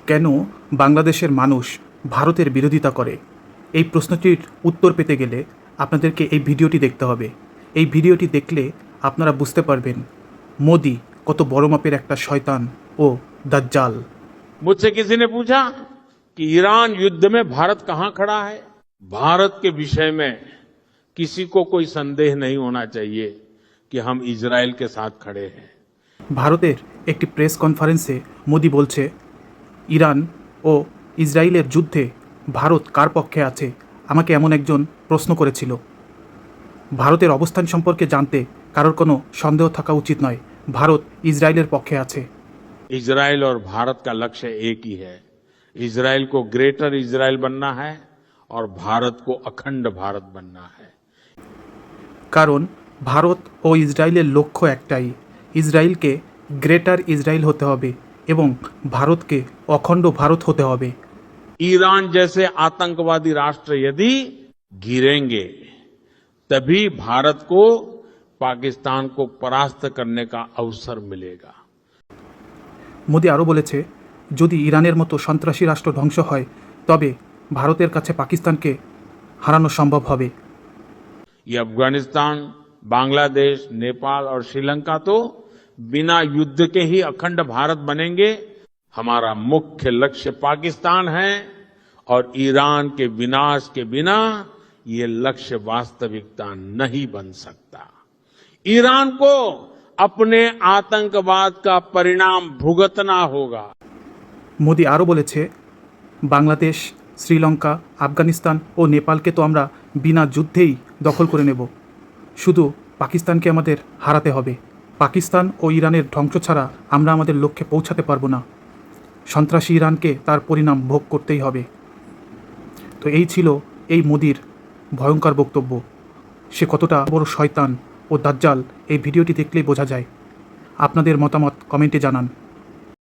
কেন বাংলাদেশের মানুষ ভারতের বিরোধিতা করে? এই প্রশ্নটির উত্তর পেতে গেলে আপনাদেরকে এই ভিডিওটি দেখতে হবে। এই ভিডিওটি দেখলে আপনারা বুঝতে পারবেন মোদি কত বড় মাপের একটা শয়তান ও দাজ্জাল। मुझसे किसी ने पूछा कि ईरान युद्ध में भारत कहां खड़ा है। भारत के विषय में किसी को कोई संदेह नहीं होना चाहिए कि हम इजराइल के साथ खड़े हैं। ভারতের একটি প্রেস কনফারেন্সে মোদি বলছে, ইরান ও ইসরায়েলের যুদ্ধে ভারত কার পক্ষে আছে? আমাকে এমন একজন প্রশ্ন করেছিল। ভারতের অবস্থান সম্পর্কে জানতে কারোর কোনো সন্দেহ থাকা উচিত নয়। ভারত ইসরায়েলের পক্ষে আছে। इजराइल और भारत का लक्ष्य एक ही है। इजराइल को ग्रेटर इजराइल बनना है और भारत को अखंड भारत बनना है। কারণ ভারত ও ইসরায়েলের লক্ষ্য একটাই, ইসরায়েলকে গ্রেটার ইসরায়েল হতে হবে এবং ভারতকে অখণ্ড ভারত হতে হবে। ईरान जैसे आतंकवादी राष्ट्र यदि गिरेंगे तभी भारत को पाकिस्तान को परास्त करने का अवसर मिलेगा। মোদি আরও বলেছে, যদি ইরানের মতো সন্ত্রাসী রাষ্ট্র ধ্বংস হয় তবে ভারতের কাছে পাকিস্তানকে হারানো সম্ভব হবে। ये अफगानिस्तान, बांग्लादेश, नेपाल और श्रीलंका तो बिना युद्ध के ही अखंड भारत बनेंगे। हमारा मुख्य लक्ष्य पाकिस्तान है और ईरान के विनाश के बिना ये लक्ष्य वास्तविकता नहीं बन सकता। ईरान को अपने आतंकवाद का परिणाम भुगतना होगा। মোদি আরও বলেছে, বাংলাদেশ, শ্রীলঙ্কা, আফগানিস্তান ও নেপালকে তো আমরা বিনা যুদ্ধেই দখল করে নেব, শুধু পাকিস্তানকে আমাদের হারাতে হবে। পাকিস্তান ও ইরানের ধ্বংস ছাড়া আমরা আমাদের লক্ষ্যে পৌঁছাতে পারবো না। সন্ত্রাসী ইরানকে তার পরিণাম ভোগ করতেই হবে। তো এই ছিল এই মোদির ভয়ঙ্কর বক্তব্য। সে কতটা বড় শয়তান ও দাজ্জাল এই ভিডিওটি দেখলেই বোঝা যায়। আপনাদের মতামত কমেন্টে জানান।